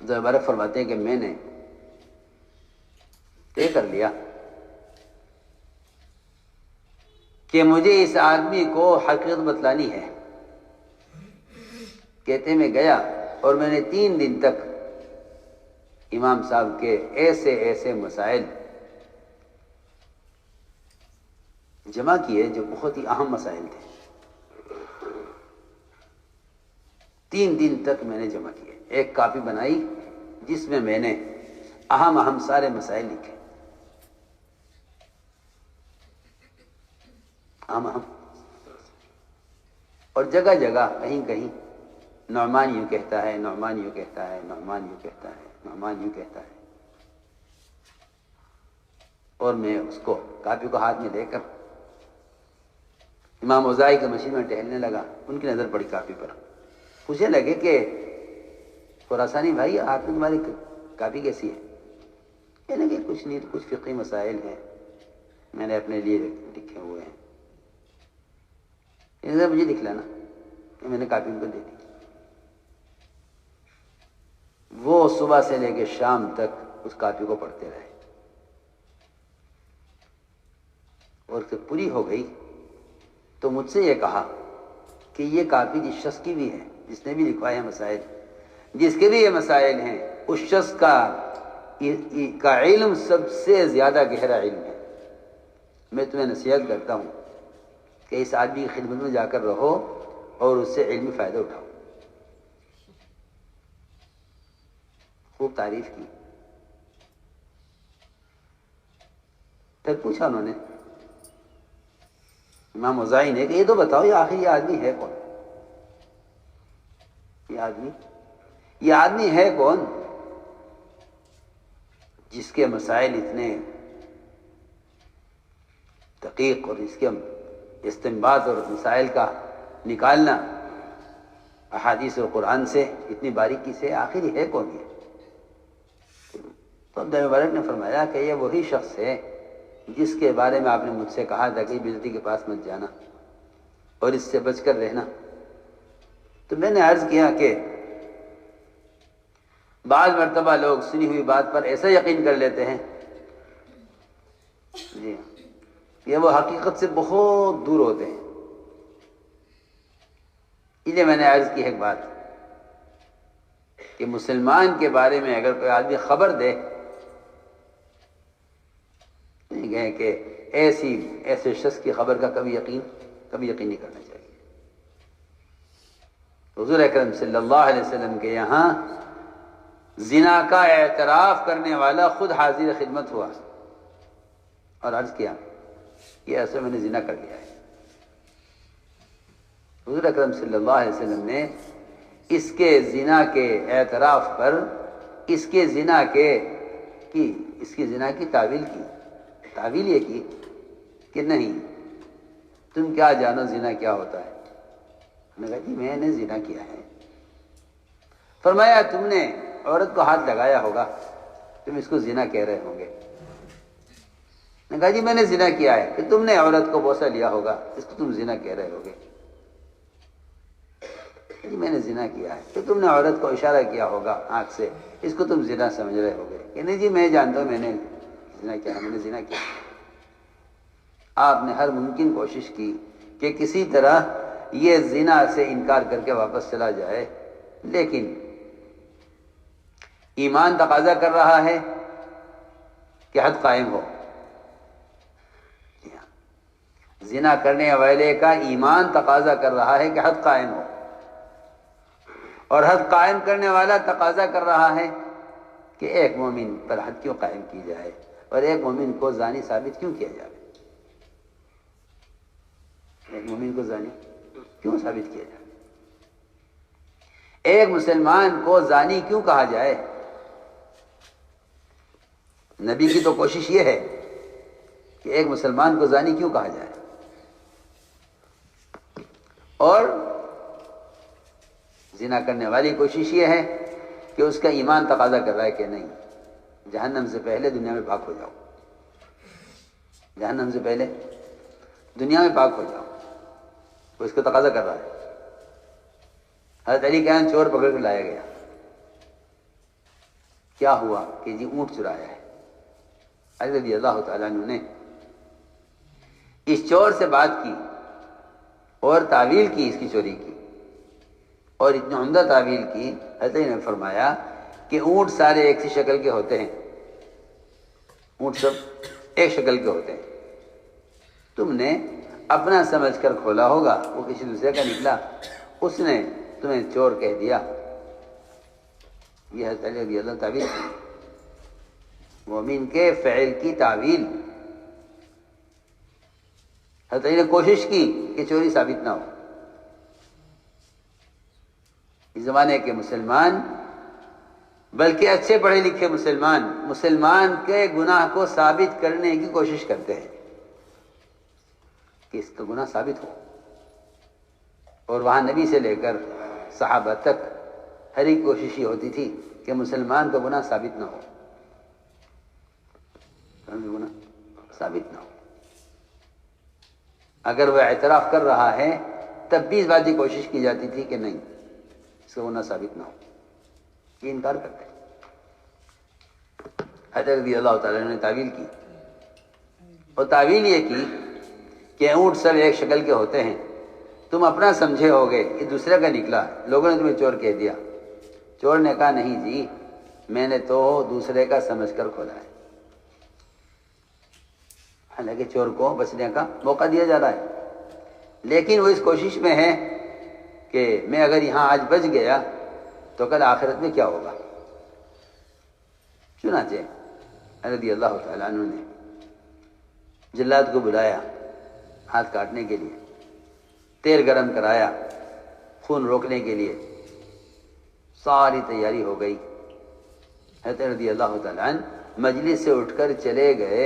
زبرق فرماتے ہیں کہ میں نے طے کر لیا کہ مجھے اس آدمی کو حقیقت بتلانی ہے. کہتے میں گیا اور میں نے 3 دن تک امام صاحب کے ایسے ایسے مسائل جمع کیے جو بہت ہی اہم مسائل تھے. 3 دن تک میں نے جمع کیے، ایک کاپی بنائی جس میں نے اہم سارے مسائل لکھے، اہم اور جگہ جگہ کہیں نعمان یوں کہتا ہے، نعمان یوں کہتا ہے، نعمان یوں کہتا ہے، نعمان یوں کہتا ہے. اور میں اس کو کاپی کو ہاتھ میں لے کر امام اوزاعی کے مسجد میں ٹہلنے لگا. ان کی نظر پڑی کاپی پر، پوچھنے لگے کہ خراسانی بھائی آپ نے تمہاری کاپی کیسی ہے؟ کہنے کہ کچھ نہیں، کچھ فقہی مسائل ہیں میں نے اپنے لیے لکھے ہوئے ہیں. مجھے دکھلانا کہ میں نے کاپی ان کو دے دی. وہ صبح سے لے کے شام تک اس کاپی کو پڑھتے رہے اور جب پوری ہو گئی تو مجھ سے یہ کہا کہ یہ کاپی جس شخص کی بھی ہے، جس نے بھی لکھوائے ہیں مسائل، جس کے بھی یہ مسائل ہیں، اس شخص کا علم سب سے زیادہ گہرا علم ہے. میں تمہیں نصیحت کرتا ہوں کہ اس آدمی کی خدمت میں جا کر رہو اور اس سے علمی فائدہ اٹھاؤ. خوب تعریف کی. پھر پوچھا انہوں نے امام اوزاعی نے کہ یہ تو بتاؤ یہ آخر یہ آدمی ہے کون؟ یہ آدمی ہے کون جس کے مسائل اتنے دقیق اور اس کے استنباط اور مسائل کا نکالنا احادیث اور قرآن سے اتنی باریکی سے، آخر یہ ہے کون؟ یہ تو عبداللہ مبارک نے فرمایا کہ یہ وہی شخص ہے جس کے بارے میں آپ نے مجھ سے کہا تھا کہ بجلی کے پاس مت جانا اور اس سے بچ کر رہنا. تو میں نے عرض کیا کہ بعض مرتبہ لوگ سنی ہوئی بات پر ایسا یقین کر لیتے ہیں جی یہ وہ حقیقت سے بہت دور ہوتے ہیں. اس لیے میں نے عرض کی ایک بات کہ مسلمان کے بارے میں اگر کوئی آدمی خبر دے گئے کہ ایسے شخص کی خبر کا کبھی یقین نہیں کرنا چاہیے. حضور اکرم صلی اللہ علیہ وسلم کے یہاں زنا کا اعتراف کرنے والا خود حاضر خدمت ہوا اور عرض کیا کہ ایسے میں نے زنا کر لیا ہے. حضور اکرم صلی اللہ علیہ وسلم نے اس کے زنا کے اعتراف پر اس کے زنا کی تعویل یہ کی کہ نہیں تم کیا جانو زنا کیا ہوتا ہے. میں نے کہا جی میں نے زنا کیا ہے. فرمایا تم نے عورت کو ہاتھ لگایا ہوگا، تم اس کو زنا کہہ رہے ہوں گے. میں نے کہا جی میں نے زنا کیا ہے. کہ تم نے عورت کو بوسہ لیا ہوگا، اس کو تم زنا کہہ رہے ہوگے. جی میں نے زنا کیا ہے. کہ تم نے عورت کو اشارہ کیا ہوگا آنکھ سے، اس کو تم زنا سمجھ رہے ہوگے. کہ نہیں جی میں جانتا ہوں میں نے زنا کیا. آپ نے ہر ممکن کوشش کی کہ کسی طرح یہ زنا سے انکار کر کے واپس چلا جائے، لیکن ایمان تقاضا کر رہا ہے کہ حد قائم ہو. زنا کرنے والے کا ایمان تقاضا کر رہا ہے کہ حد قائم ہو، اور حد قائم کرنے والا تقاضا کر رہا ہے کہ ایک مومن پر حد کیوں قائم کی جائے اور ایک مومن کو زانی ثابت کیوں کیا جائے. ایک مومن کو زانی کیوں ثابت کیا جائے؟ ایک مسلمان کو زانی کیوں کہا جائے؟ نبی کی تو کوشش یہ ہے کہ ایک مسلمان کو زانی کیوں کہا جائے، اور زنا کرنے والی کوشش یہ ہے کہ اس کا ایمان تقاضا کر رہا ہے کہ نہیں جہنم سے پہلے دنیا میں پاک ہو جاؤ، جہنم سے پہلے دنیا میں پاک ہو جاؤ. وہ اس کو تقاضا کر رہا ہے. حضرت علی کے یہاں چور پکڑ کر لایا گیا. کیا ہوا کہ جی اونٹ چرایا ہے۔ علی رضی اللہ تعالیٰ عنہ نے اس چور سے بات کی اور تعویل کی اس کی چوری کی، اور اتنی عمدہ تعویل کی، حضرت علی نے فرمایا کہ اونٹ سارے ایک سی شکل کے ہوتے ہیں، اونٹ سب ایک شکل کے ہوتے ہیں، تم نے اپنا سمجھ کر کھولا ہوگا، وہ کسی دوسرے کا نکلا، اس نے تمہیں چور کہہ دیا۔ یہ حضرت علی رضی اللہ تعویل کی، مومن کے فعل کی تعویل۔ حضرت علی نے کوشش کی کہ چوری ثابت نہ ہو۔ اس زمانے کے مسلمان، بلکہ اچھے پڑھے لکھے مسلمان کے گناہ کو ثابت کرنے کی کوشش کرتے ہیں کہ اس کا گناہ ثابت ہو، اور وہاں نبی سے لے کر صحابہ تک ہر ایک کوشش یہ ہوتی تھی کہ مسلمان کا گناہ ثابت نہ ہو، گناہ ثابت نہ ہو۔ اگر وہ اعتراف کر رہا ہے تب بھی اس بات کی کوشش کی جاتی تھی کہ نہیں، اس کا گناہ ثابت نہ ہو، یہ انکار کرتے۔ حضرت رضی اللہ تعالیٰ نے تعویل کی، اور تعویل یہ کی کہ اونٹ سب ایک شکل کے ہوتے ہیں، تم اپنا سمجھے ہوگے، یہ دوسرے کا نکلا، لوگوں نے تمہیں چور کہہ دیا۔ چور نے کہا نہیں جی، میں نے تو دوسرے کا سمجھ کر کھولا ہے۔ حالانکہ چور کو بچنے کا موقع دیا جا رہا ہے، لیکن وہ اس کوشش میں ہے کہ میں اگر یہاں آج بچ گیا تو کل آخرت میں کیا ہوگا۔ چنانچہ رضی اللہ تعالیٰ عنہ نے جلاد کو بلایا ہاتھ کاٹنے کے لیے، تیل گرم کرایا خون روکنے کے لیے، ساری تیاری ہو گئی۔ حضرت رضی اللہ تعالیٰ عنہ مجلس سے اٹھ کر چلے گئے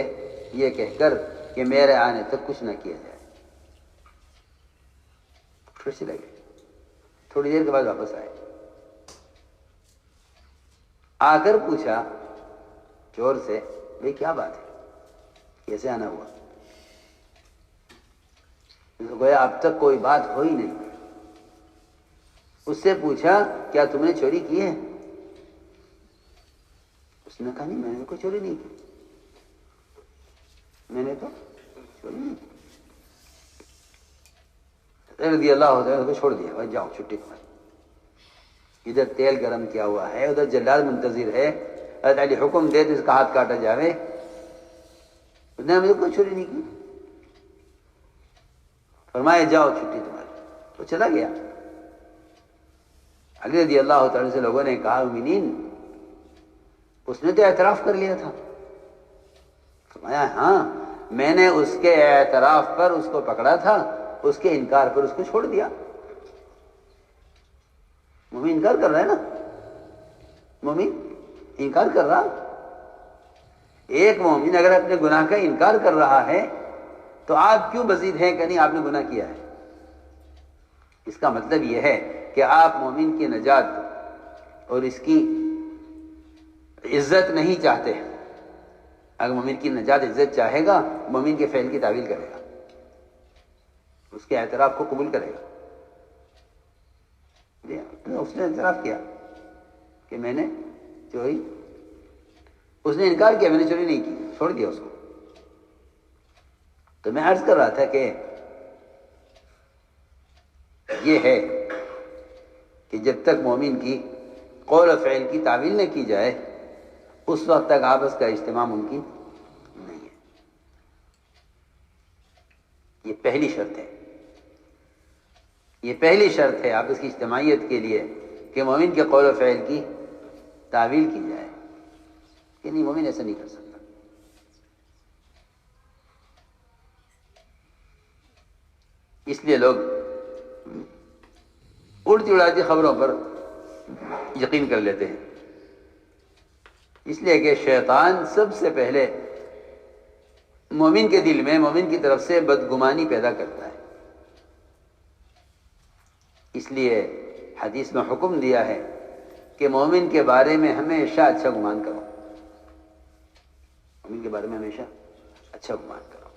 یہ کہہ کر کہ میرے آنے تک کچھ نہ کیا جائے۔ پھر چلے گئے، تھوڑی دیر کے بعد واپس آئے، آ کر پوچھا چور سے، بھئی کیا بات ہے، کیسے آنا ہوا؟ گویا اب تک کوئی بات ہو ہی نہیں۔ اس سے پوچھا کیا تم نے چوری کی ہے؟ اس نے کہا نہیں، میں نے کوئی چوری نہیں کی، میں نے تو چوری نہیں کی۔ رضی اللہ عنہ کو چھوڑ دیا، بھائی جاؤ چھٹی کرو۔ ادھر تیل گرم کیا ہوا ہے، ادھر جلاد منتظر ہے، حضرت علی حکم دے تو اس کا ہاتھ کاٹا جاوے، اس نے مجھے کوئی چوری نہیں کی، فرمایا جاؤ چھٹی تمہاری، تو چلا گیا۔ علی رضی اللہ تعالی سے لوگوں نے کہا مومنین، اس نے تو اعتراف کر لیا تھا۔ فرمایا ہاں، میں نے اس کے اعتراف پر اس کو پکڑا تھا، اس کے انکار پر اس کو چھوڑ دیا۔ مومن انکار کر رہا ہے نا، مومن انکار کر رہا۔ ایک مومن اگر اپنے گناہ کا انکار کر رہا ہے تو آپ کیوں مزید ہیں کہ نہیں آپ نے گناہ کیا ہے؟ اس کا مطلب یہ ہے کہ آپ مومن کی نجات اور اس کی عزت نہیں چاہتے۔ اگر مومن کی نجات عزت چاہے گا، مومن کے فعل کی تعویل کرے گا، اس کے اعتراف کو قبول کرے گا۔ اس نے اعتراف کیا کہ میں نے چوری، اس نے انکار کیا میں نے چوری نہیں کی، چھوڑ دیا اس کو۔ تو میں عرض کر رہا تھا کہ یہ ہے کہ جب تک مومن کی قول و فعل کی تعویل نہ کی جائے اس وقت تک آپس کا اجتماع ممکن نہیں ہے۔ یہ پہلی شرط ہے، یہ پہلی شرط ہے آپس کی اجتماعیت کے لیے کہ مومن کے قول و فعل کی تعویل کی جائے کہ نہیں، مومن ایسا نہیں کر سکتا۔ اس لیے لوگ اڑتی اڑاتی خبروں پر یقین کر لیتے ہیں، اس لیے کہ شیطان سب سے پہلے مومن کے دل میں مومن کی طرف سے بدگمانی پیدا کرتا ہے۔ اس لیے حدیث میں حکم دیا ہے کہ مومن کے بارے میں ہمیشہ اچھا گمان کرو، مومن کے بارے میں ہمیشہ اچھا گمان کرو،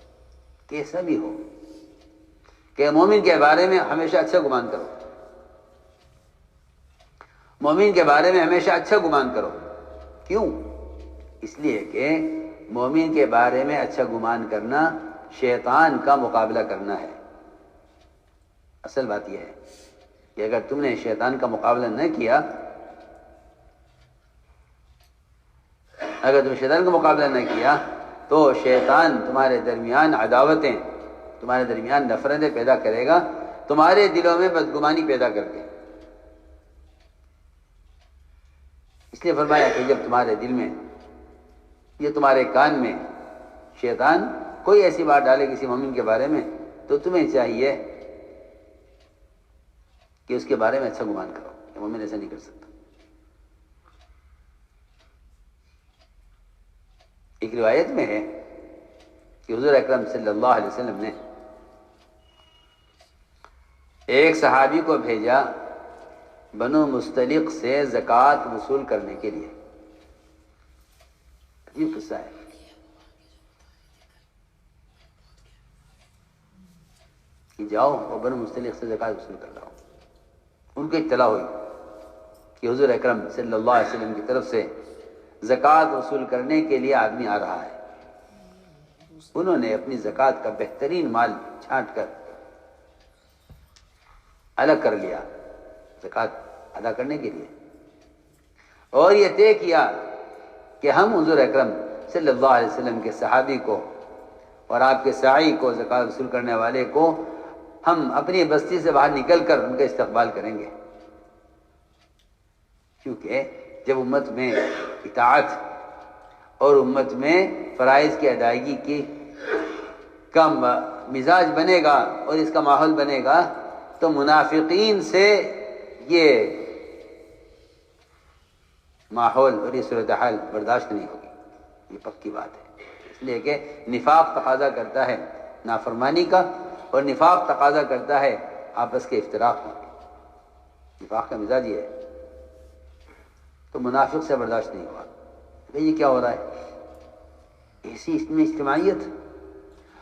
کیسا بھی ہو، کہ مومن کے بارے میں ہمیشہ اچھا گمان کرو، مومن کے بارے میں ہمیشہ اچھا گمان کرو۔ کیوں؟ اس لیے کہ مومن کے بارے میں اچھا گمان کرنا شیطان کا مقابلہ کرنا ہے۔ اصل بات یہ ہے کہ اگر تم نے شیطان کا مقابلہ نہ کیا، اگر تم شیطان کا مقابلہ نہ کیا تو شیطان تمہارے درمیان عداوتیں، تمہارے درمیان نفرتیں پیدا کرے گا، تمہارے دلوں میں بدگمانی پیدا کر کے۔ اس لیے فرمایا کہ جب تمہارے دل میں یا تمہارے کان میں شیطان کوئی ایسی بات ڈالے کسی مومن کے بارے میں، تو تمہیں چاہیے کہ اس کے بارے میں اچھا گمان کرو کہ مومن ایسا نہیں کر سکتا۔ ایک روایت میں ہے کہ حضور اکرم صلی اللہ علیہ وسلم نے ایک صحابی کو بھیجا بنو مستلق سے زکوٰۃ وصول کرنے کے لیے۔ عجیب قصہ ہے۔ کہ جاؤ اور بنو مستلق سے زکوٰۃ وصول کر لاؤ۔ ان کو اطلاع ہوئی کہ حضور اکرم صلی اللہ علیہ وسلم کی طرف سے زکوٰۃ وصول کرنے کے لیے آدمی آ رہا ہے۔ انہوں نے اپنی زکوٰۃ کا بہترین مال چھانٹ کر الگ کر لیا زکوٰۃ ادا کرنے کے لیے، اور یہ طے کیا کہ ہم حضور اکرم صلی اللہ علیہ وسلم کے صحابی کو اور آپ کے ساعی کو، زکوٰۃ وصول کرنے والے کو، ہم اپنی بستی سے باہر نکل کر ان کا استقبال کریں گے، کیونکہ جب امت میں اطاعت اور امت میں فرائض کی ادائیگی کی کا مزاج بنے گا اور اس کا ماحول بنے گا تو منافقین سے یہ ماحول اور یہ صورتحال برداشت نہیں ہوگی۔ یہ پکی بات ہے، اس لیے کہ نفاق تقاضا کرتا ہے نافرمانی کا، اور نفاق تقاضا کرتا ہے آپس کے افتراق کا۔ نفاق کا مزاج یہ ہے، تو منافق سے برداشت نہیں ہوا۔ یہ کیا ہو رہا ہے؟ ایسی اس میں اجتماعیت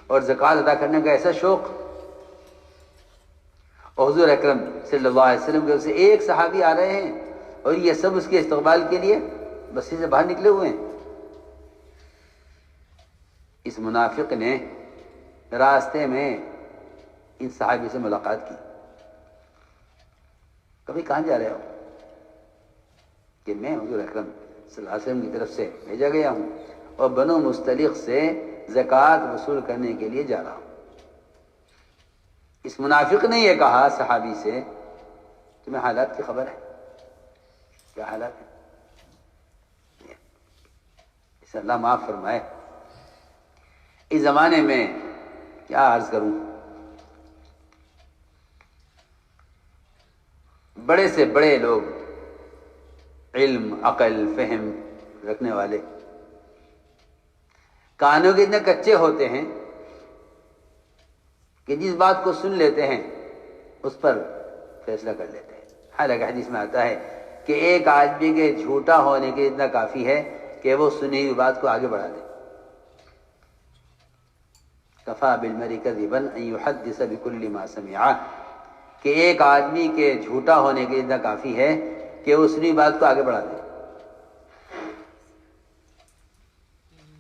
اور زکوٰۃ ادا کرنے کا ایسا شوق، اور حضور اکرم صلی اللہ علیہ وسلم کے سے ایک صحابی آ رہے ہیں اور یہ سب اس کے استقبال کے لیے بستی سے باہر نکلے ہوئے ہیں۔ اس منافق نے راستے میں ان صحابی سے ملاقات کی۔ کبھی کہاں جا رہے ہو؟ کہ میں حضور اکرم صلی اللہ علیہ وسلم کی طرف سے بھیجا گیا ہوں اور بنو مستلق سے زکوٰۃ وصول کرنے کے لیے جا رہا ہوں۔ اس منافق نے یہ کہا صحابی سے، تمہیں حالات کی خبر ہے؟ کیا حالات ہے؟ اسے اللہ معاف فرمائے، اس زمانے میں کیا عرض کروں، بڑے سے بڑے لوگ، علم، عقل، فہم رکھنے والے، کانوں کے اتنے کچے ہوتے ہیں کہ جس بات کو سن لیتے ہیں اس پر فیصلہ کر لیتے ہیں۔ حالانکہ حدیث میں آتا ہے کہ ایک آدمی کے جھوٹا ہونے کے اتنا کافی ہے کہ وہ سنی ہوئی بات کو آگے بڑھا دے۔ کفا بالمرء کذبا ان یحدث بکل ما سمع، کہ ایک آدمی کے جھوٹا ہونے کے اتنا کافی ہے کہ وہ سنی بات کو آگے بڑھا دے۔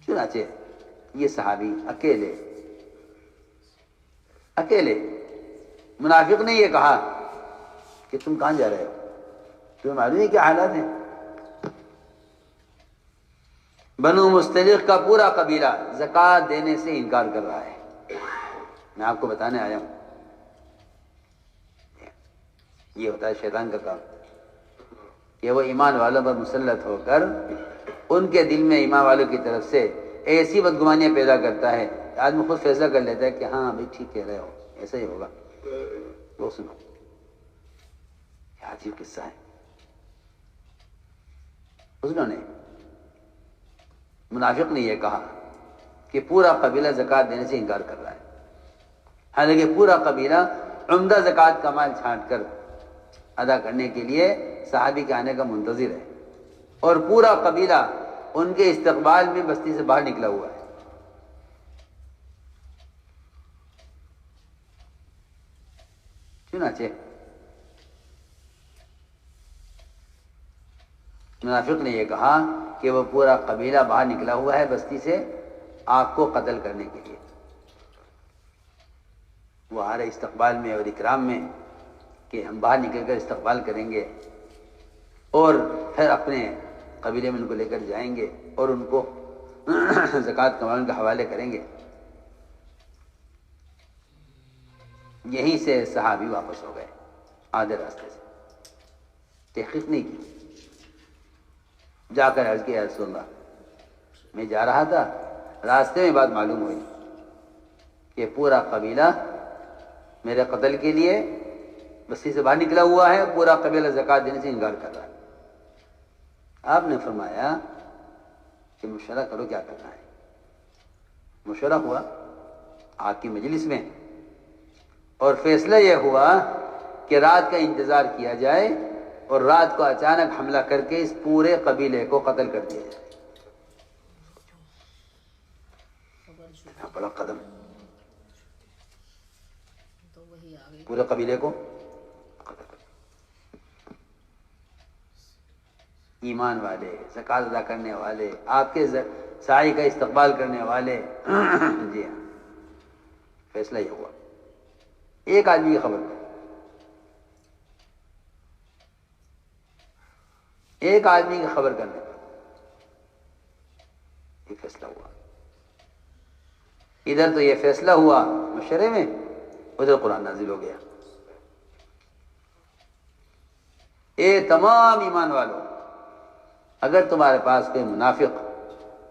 چنانچہ یہ صحابی اکیلے منافق نے یہ کہا کہ تم کہاں جا رہے ہو؟ تمہیں معلوم ہے کیا حالات ہیں؟ بنو مستلق کا پورا قبیلہ زکوٰۃ دینے سے انکار کر رہا ہے۔ میں آپ کو بتانے آیا ہوں، یہ ہوتا ہے شیطان کا کام کہ وہ ایمان والوں پر مسلط ہو کر ان کے دل میں ایمان والوں کی طرف سے ایسی بدگمانیاں پیدا کرتا ہے کہ آدمی خود فیصلہ کر لیتا ہے کہ ہاں بھائی ٹھیک کہہ رہے ہو، ایسا ہی ہوگا۔ وہ سنو، یہ عجیب قصہ ہے۔ انہوں نے، منافق نے یہ کہا کہ پورا قبیلہ زکوٰۃ دینے سے انکار کر رہا ہے، حالانکہ پورا قبیلہ عمدہ زکوٰۃ کا مال چھانٹ کر ادا کرنے کے لیے صحابی کے آنے کا منتظر ہے، اور پورا قبیلہ ان کے استقبال میں بستی سے باہر نکلا ہوا ہے۔ چنانچہ منافق نے یہ کہا کہ وہ پورا قبیلہ باہر نکلا ہوا ہے بستی سے آپ کو قتل کرنے کے لیے. وہ آ رہے استقبال میں اور اکرام میں کہ ہم باہر نکل کر استقبال کریں گے اور پھر اپنے قبیلے میں ان کو لے کر جائیں گے اور ان کو زکوٰۃ کا مال کے حوالے کریں گے. یہیں سے صحابی واپس ہو گئے آدھے راستے سے، تحقیق نہیں کی. جا کر عرض کیا رسول اللہ میں جا رہا تھا، راستے میں بات معلوم ہوئی کہ پورا قبیلہ میرے قتل کے لیے بستی سے باہر نکلا ہوا ہے، پورا قبیلہ زکوٰۃ دینے سے انکار کر رہا ہے. آپ نے فرمایا کہ مشورہ کرو کیا کرنا ہے. مشورہ ہوا آپ کی مجلس میں اور فیصلہ یہ ہوا کہ رات کا انتظار کیا جائے اور رات کو اچانک حملہ کر کے اس پورے قبیلے کو قتل کر دیا جائے. بڑا قدم، پورے قبیلے کو قتل کر. ایمان والے، زکوٰۃ ادا کرنے والے، آپ کے سائی کا استقبال کرنے والے. جی ہاں، فیصلہ یہ ہوا. ایک آدمی کی خبر پر، ایک آدمی کی خبر کرنے پر یہ فیصلہ ہوا. ادھر تو یہ فیصلہ ہوا مشورے میں، ادھر قرآن نازل ہو گیا. اے تمام ایمان والوں، اگر تمہارے پاس کوئی منافق،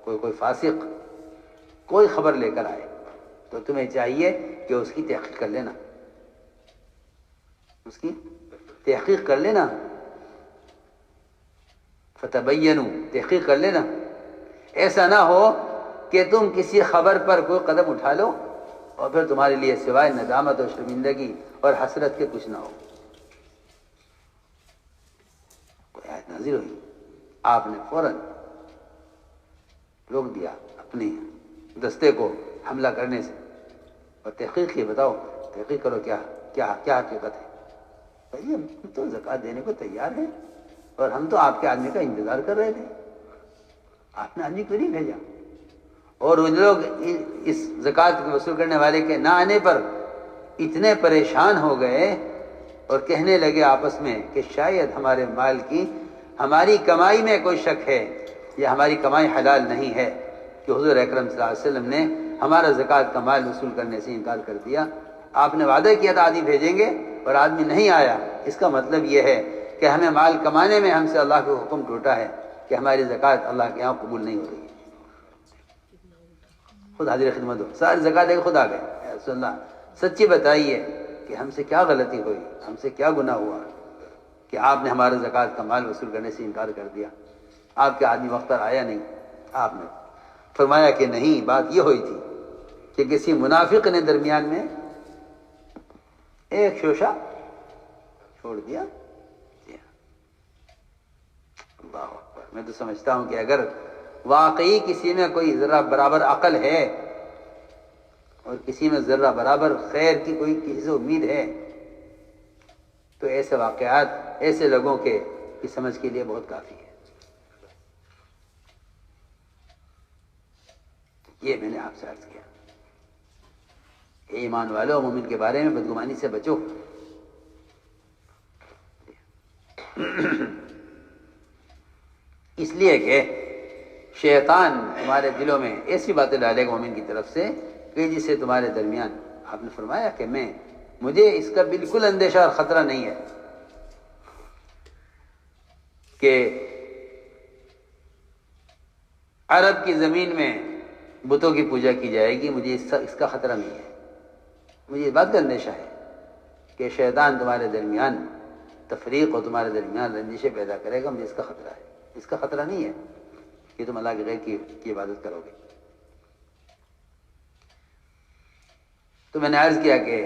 کوئی فاسق کوئی خبر لے کر آئے تو تمہیں چاہیے کہ اس کی تحقیق کر لینا، اس کی تحقیق کر لینا. فتبینوا، تحقیق کر لینا. ایسا نہ ہو کہ تم کسی خبر پر کوئی قدم اٹھا لو اور پھر تمہارے لیے سوائے ندامت اور شرمندگی اور حسرت کے کچھ نہ ہو. کوئی آیت نازل ہوئی، آپ نے فوراً روک دیا اپنے دستے کو حملہ کرنے سے اور تحقیق کی. بتاؤ، تحقیق کرو کیا کیا کیا حقیقت ہے. بھائی ہم تو زکوٰۃ دینے کو تیار ہیں اور ہم تو آپ کے آدمی کا انتظار کر رہے تھے، آپ نے آدمی کیوں نہیں بھیجا؟ اور ان لوگ اس زکوٰۃ وصول کرنے والے کے نہ آنے پر اتنے پریشان ہو گئے اور کہنے لگے آپس میں کہ شاید ہمارے مال کی، ہماری کمائی میں کوئی شک ہے یا ہماری کمائی حلال نہیں ہے کہ حضور اکرم صلی اللہ علیہ وسلم نے ہمارا زکوٰۃ کا مال وصول کرنے سے انکار کر دیا. آپ نے وعدہ کیا تھا آدمی بھیجیں گے اور آدمی نہیں آیا. اس کا مطلب یہ ہے کہ ہمیں مال کمانے میں ہم سے اللہ کا حکم ٹوٹا ہے کہ ہماری زکوٰۃ اللہ کے یہاں قبول نہیں ہو رہی ہے. خود حاضر خدمت ہو، ساری زکوٰۃ خود آ گئے. اے رسول اللہ سچی بتائیے کہ ہم سے کیا غلطی ہوئی، ہم سے کیا گناہ ہوا کہ آپ نے ہمارا زکوٰۃ کا مال وصول کرنے سے انکار کر دیا. آپ کے آدمی وقت پر آیا نہیں. آپ نے فرمایا کہ نہیں، بات یہ ہوئی تھی کہ کسی منافق نے درمیان میں ایک شوشہ چھوڑ دیا. اللہ اکبر. میں تو سمجھتا ہوں کہ اگر واقعی کسی میں کوئی ذرہ برابر عقل ہے اور کسی میں ذرہ برابر خیر کی کوئی کسی سے امید ہے تو ایسے واقعات ایسے لوگوں کے کی سمجھ کے لیے بہت کافی ہے. یہ میں نے آپ سے عرض کیا. اے ایمان والو، مومن کے بارے میں بدگمانی سے بچو. اس لیے کہ شیطان تمہارے دلوں میں ایسی باتیں ڈالے گا مومن کی طرف سے کہ جس سے تمہارے درمیان، آپ نے فرمایا کہ مجھے اس کا بالکل اندیشہ اور خطرہ نہیں ہے کہ عرب کی زمین میں بتوں کی پوجا کی جائے گی. مجھے اس کا خطرہ نہیں ہے. مجھے اس بات کا اندیشہ ہے کہ شیطان تمہارے درمیان تفریق اور تمہارے درمیان رنجشیں پیدا کرے گا. مجھے اس کا خطرہ ہے. اس کا خطرہ نہیں ہے کہ تم اللہ کے غیر کی عبادت کرو گے. تو میں نے عرض کیا کہ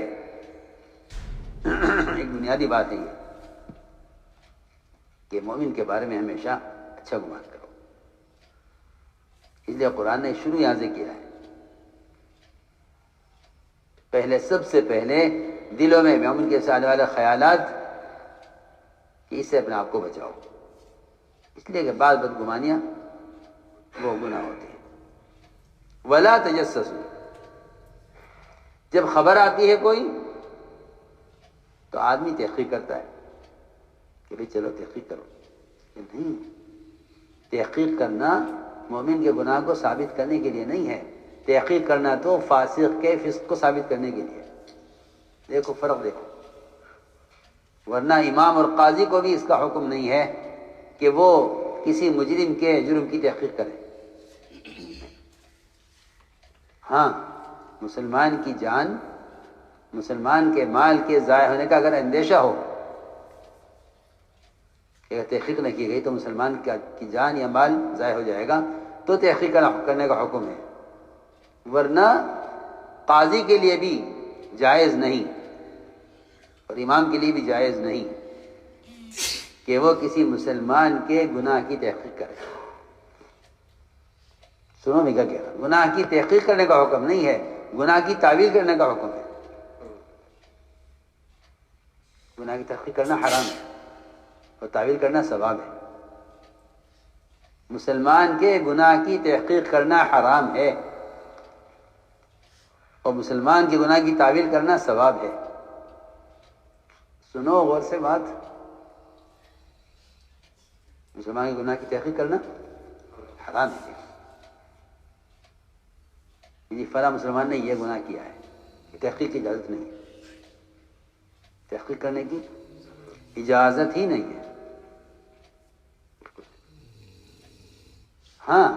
ایک بنیادی بات ہے یہ کہ مومن کے بارے میں ہمیشہ اچھا گمان کرو. اس لیے قرآن نے شروع یہاں سے کیا ہے. پہلے سب سے پہلے دلوں میں مومن کے آنے والے خیالات کہ اس سے اپنے آپ کو بچاؤ. اس لیے کہ بعض بدگمانیاں وہ گناہ ہوتے ہیں۔ ولا تجسسوا، جب خبر آتی ہے کوئی تو آدمی تحقیق کرتا ہے کہ بھئی چلو تحقیق کرو، نہیں، تحقیق کرنا مومن کے گناہ کو ثابت کرنے کے لیے نہیں ہے، تحقیق کرنا تو فاسق کے فسق کو ثابت کرنے کے لیے۔ دیکھو فرق دیکھو، ورنہ امام اور قاضی کو بھی اس کا حکم نہیں ہے کہ وہ کسی مجرم کے جرم کی تحقیق کرے۔ ہاں، مسلمان کی جان، مسلمان کے مال کے ضائع ہونے کا اگر اندیشہ ہو کہ اگر تحقیق نہ کی گئی تو مسلمان کی جان یا مال ضائع ہو جائے گا، تو تحقیق کرنے کا حکم ہے، ورنہ قاضی کے لیے بھی جائز نہیں اور امام کے لیے بھی جائز نہیں کہ وہ کسی مسلمان کے گناہ کی تحقیق کرے۔ سنو میں کیا کہہ رہا ہوں، گناہ کی تحقیق کرنے کا حکم نہیں ہے، گناہ کی تعویل کرنے کا حکم ہے۔ گناہ کی تحقیق کرنا حرام ہے اور تعویل کرنا ثواب ہے۔ مسلمان کے گناہ کی تحقیق کرنا حرام ہے اور مسلمان کے گناہ کی تعویل کرنا ثواب ہے۔ سنو غور سے بات، مسلمان کے گناہ کی تحقیق کرنا حرام ہے، جی فلاں مسلمان نے یہ گناہ کیا ہے، یہ تحقیق کی اجازت نہیں ہے، تحقیق کرنے کی اجازت ہی نہیں ہے۔ ہاں،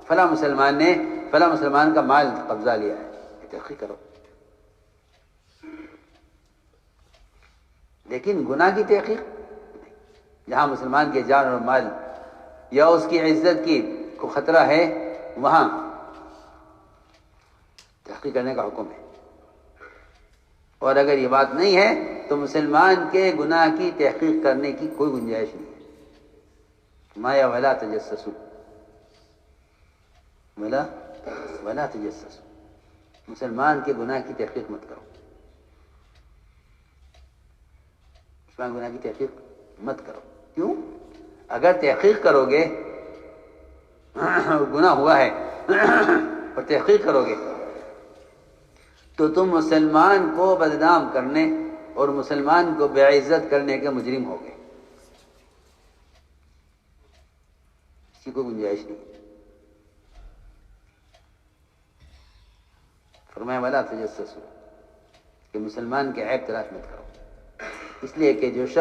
فلاں مسلمان نے فلاں مسلمان کا مال قبضہ لیا ہے، یہ تحقیق کرو، لیکن گناہ کی تحقیق جہاں مسلمان کے جان اور مال یا اس کی عزت کی کو خطرہ ہے وہاں تحقیق کرنے کا حکم ہے، اور اگر یہ بات نہیں ہے تو مسلمان کے گناہ کی تحقیق کرنے کی کوئی گنجائش نہیں ہے۔ مایا ولا تجسسوا، ولا تجسسوا، مسلمان کے گناہ کی تحقیق مت کرو، مسلمان گناہ کی تحقیق مت کرو۔ کیوں؟ اگر تحقیق کرو گے، گناہ ہوا ہے اور تحقیق کرو گے تو تم مسلمان کو بدنام کرنے اور مسلمان کو بے عزت کرنے کے مجرم ہو گئے، اسی کو گنجائش نہیں۔ فرمایا ولا تجسسوا، کہ مسلمان کے عیب تلاش مت کرو، اس لیے کہ جو شخص